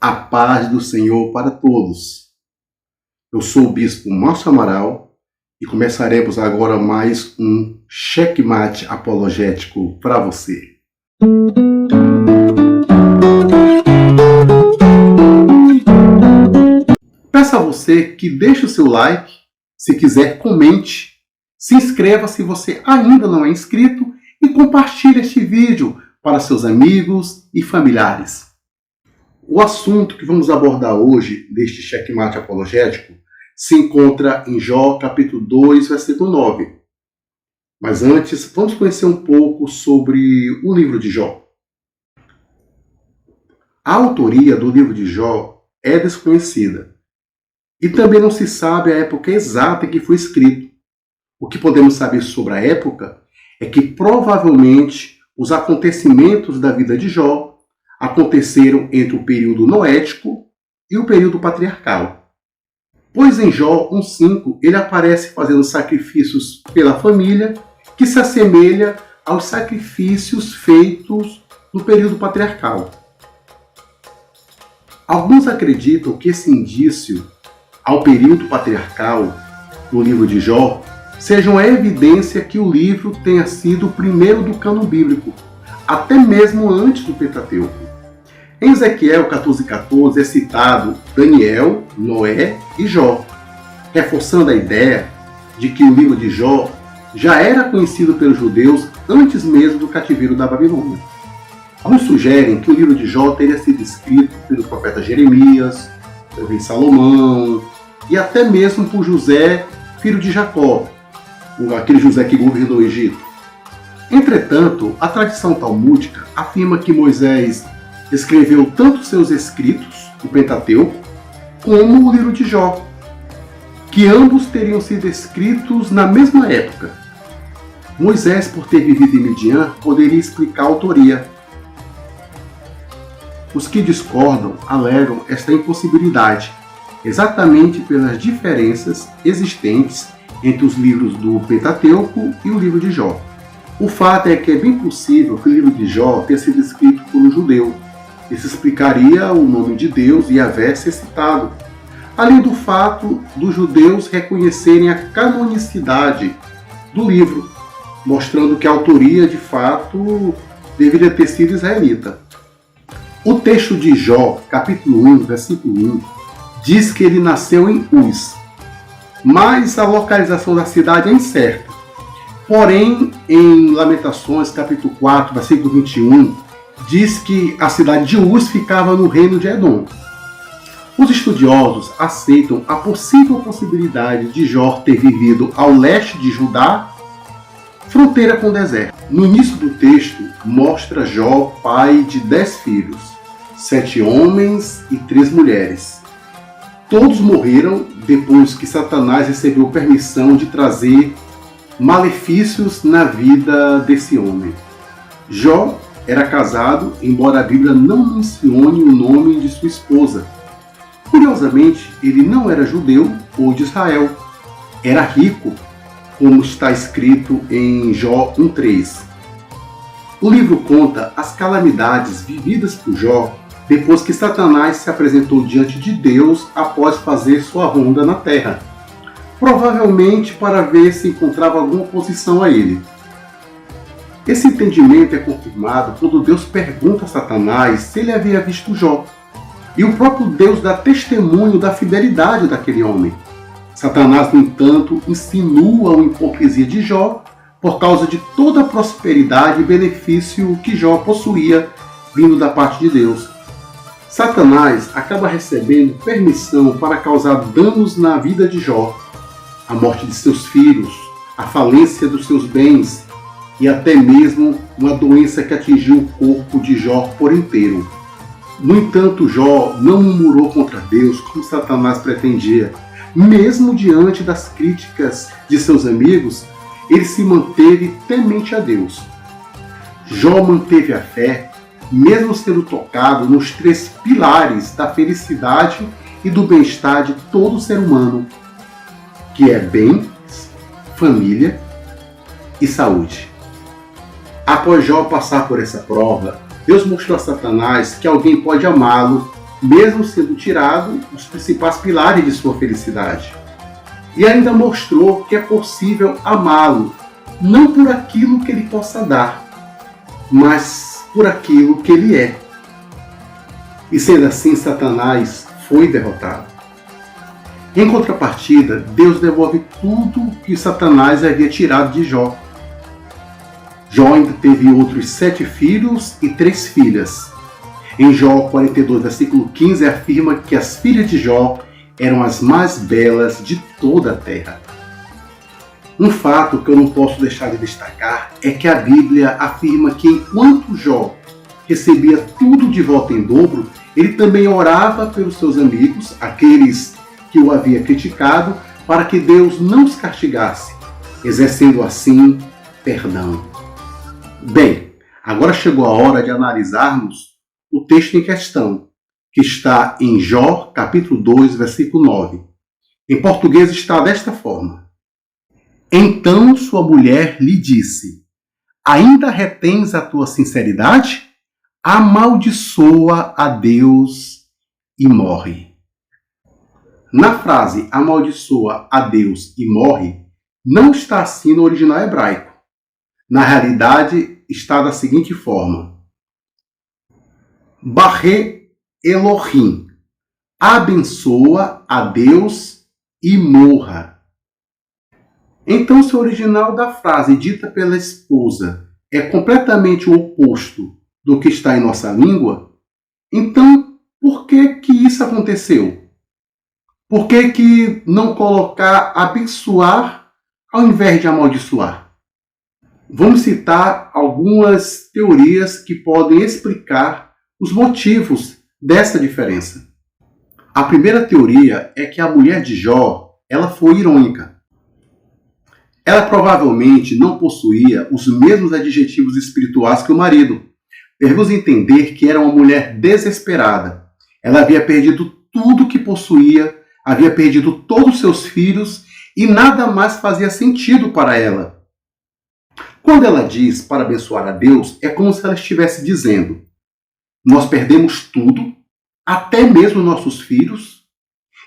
A paz do Senhor para todos. Eu sou o Bispo Márcio Amaral e começaremos agora mais um checkmate apologético para você. Peço a você que deixe o seu like, se quiser comente, se inscreva se você ainda não é inscrito e compartilhe este vídeo para seus amigos e familiares. O assunto que vamos abordar hoje deste checkmate apologético se encontra em Jó, capítulo 2, versículo 9. Mas antes, vamos conhecer um pouco sobre o livro de Jó. A autoria do livro de Jó é desconhecida e também não se sabe a época exata em que foi escrito. O que podemos saber sobre a época é que provavelmente os acontecimentos da vida de Jó aconteceram entre o período noético e o período patriarcal. Pois em Jó 1,5 ele aparece fazendo sacrifícios pela família que se assemelha aos sacrifícios feitos no período patriarcal. Alguns acreditam que esse indício ao período patriarcal no livro de Jó seja uma evidência que o livro tenha sido o primeiro do cânon bíblico, até mesmo antes do Pentateuco. Em Ezequiel 14,14 é citado Daniel, Noé e Jó, reforçando a ideia de que o livro de Jó já era conhecido pelos judeus antes mesmo do cativeiro da Babilônia. Alguns sugerem que o livro de Jó teria sido escrito pelo profeta Jeremias, pelo rei Salomão e até mesmo por José, filho de Jacó, aquele José que governou o Egito. Entretanto, a tradição talmúdica afirma que Moisés escreveu tanto seus escritos, o Pentateuco, como o livro de Jó, que ambos teriam sido escritos na mesma época. Moisés, por ter vivido em Midian, poderia explicar a autoria. Os que discordam alegam esta impossibilidade, exatamente pelas diferenças existentes entre os livros do Pentateuco e o livro de Jó. O fato é que é bem possível que o livro de Jó tenha sido escrito por um judeu. Isso explicaria o nome de Deus e Yahvé ser citado, além do fato dos judeus reconhecerem a canonicidade do livro, mostrando que a autoria de fato deveria ter sido israelita. O texto de Jó, capítulo 1, versículo 1, diz que ele nasceu em Uz, mas a localização da cidade é incerta. Porém, em Lamentações, capítulo 4, versículo 21, diz que a cidade de Uz ficava no reino de Edom. Os estudiosos aceitam a possível possibilidade de Jó ter vivido ao leste de Judá, fronteira com o deserto. No início do texto, mostra Jó pai de 10 filhos, 7 homens e 3 mulheres. Todos morreram depois que Satanás recebeu permissão de trazer malefícios na vida desse homem. Jó era casado, embora a Bíblia não mencione o nome de sua esposa. Curiosamente, ele não era judeu ou de Israel. Era rico, como está escrito em Jó 1,3. O livro conta as calamidades vividas por Jó depois que Satanás se apresentou diante de Deus após fazer sua ronda na terra, provavelmente para ver se encontrava alguma oposição a ele. Esse entendimento é confirmado quando Deus pergunta a Satanás se ele havia visto Jó, e o próprio Deus dá testemunho da fidelidade daquele homem. Satanás, no entanto, insinua a hipocrisia de Jó por causa de toda a prosperidade e benefício que Jó possuía vindo da parte de Deus. Satanás acaba recebendo permissão para causar danos na vida de Jó, a morte de seus filhos, a falência dos seus bens e até mesmo uma doença que atingiu o corpo de Jó por inteiro. No entanto, Jó não murmurou contra Deus como Satanás pretendia. Mesmo diante das críticas de seus amigos, ele se manteve temente a Deus. Jó manteve a fé, mesmo sendo tocado nos 3 pilares da felicidade e do bem-estar de todo ser humano, que é bem, família e saúde. Após Jó passar por essa prova, Deus mostrou a Satanás que alguém pode amá-lo mesmo sendo tirado os principais pilares de sua felicidade. E ainda mostrou que é possível amá-lo, não por aquilo que ele possa dar, mas por aquilo que ele é. E sendo assim, Satanás foi derrotado. Em contrapartida, Deus devolve tudo que Satanás havia tirado de Jó. Jó ainda teve outros 7 filhos e 3 filhas. Em Jó 42, versículo 15, afirma que as filhas de Jó eram as mais belas de toda a terra. Um fato que eu não posso deixar de destacar é que a Bíblia afirma que enquanto Jó recebia tudo de volta em dobro, ele também orava pelos seus amigos, aqueles que o havia criticado, para que Deus não os castigasse, exercendo assim perdão. Bem, agora chegou a hora de analisarmos o texto em questão, que está em Jó, capítulo 2, versículo 9. Em português está desta forma: Então sua mulher lhe disse: Ainda retens a tua sinceridade? Amaldiçoa a Deus e morre. Na frase amaldiçoa a Deus e morre, não está assim no original hebraico. Na realidade, está da seguinte forma: Barre Elohim, abençoa a Deus e morra. Então, se o original da frase dita pela esposa é completamente o oposto do que está em nossa língua, então por que isso aconteceu? Por que não colocar abençoar ao invés de amaldiçoar? Vamos citar algumas teorias que podem explicar os motivos dessa diferença. A primeira teoria é que a mulher de Jó, ela foi irônica. Ela provavelmente não possuía os mesmos adjetivos espirituais que o marido. Devemos entender que era uma mulher desesperada. Ela havia perdido tudo que possuía, havia perdido todos os seus filhos e nada mais fazia sentido para ela. Quando ela diz para abençoar a Deus, é como se ela estivesse dizendo: nós perdemos tudo, até mesmo nossos filhos,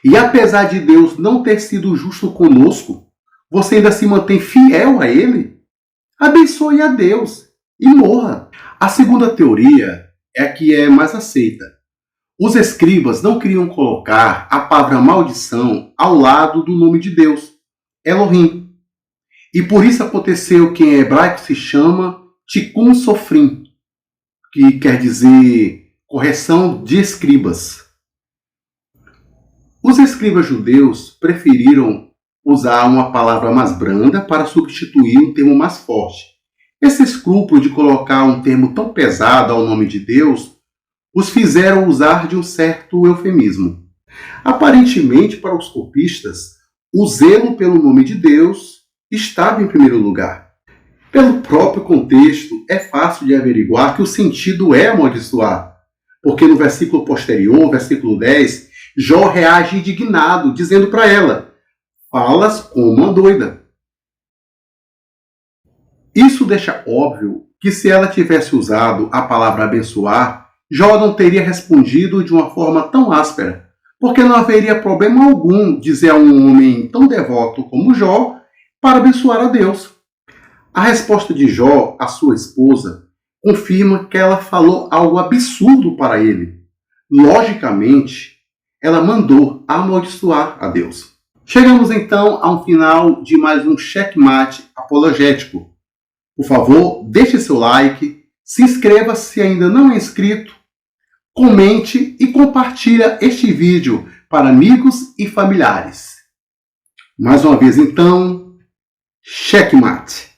e apesar de Deus não ter sido justo conosco, você ainda se mantém fiel a Ele? Abençoe a Deus e morra. A segunda teoria é a que é mais aceita. Os escribas não queriam colocar a palavra maldição ao lado do nome de Deus, Elohim. E por isso aconteceu o que em hebraico se chama Tikkun Sofrim, que quer dizer correção de escribas. Os escribas judeus preferiram usar uma palavra mais branda para substituir um termo mais forte. Esse escrúpulo de colocar um termo tão pesado ao nome de Deus os fizeram usar de um certo eufemismo. Aparentemente, para os copistas, o zelo pelo nome de Deus estava em primeiro lugar. Pelo próprio contexto, é fácil de averiguar que o sentido é amaldiçoar, porque no versículo posterior, versículo 10, Jó reage indignado, dizendo para ela: falas como uma doida. Isso deixa óbvio que se ela tivesse usado a palavra abençoar, Jó não teria respondido de uma forma tão áspera, porque não haveria problema algum dizer a um homem tão devoto como Jó para abençoar a Deus. A resposta de Jó à sua esposa confirma que ela falou algo absurdo para ele. Logicamente, ela mandou amaldiçoar a Deus. Chegamos então a um final de mais um checkmate apologético. Por favor, deixe seu like, se inscreva se ainda não é inscrito, comente e compartilhe este vídeo para amigos e familiares. Mais uma vez então, checkmate!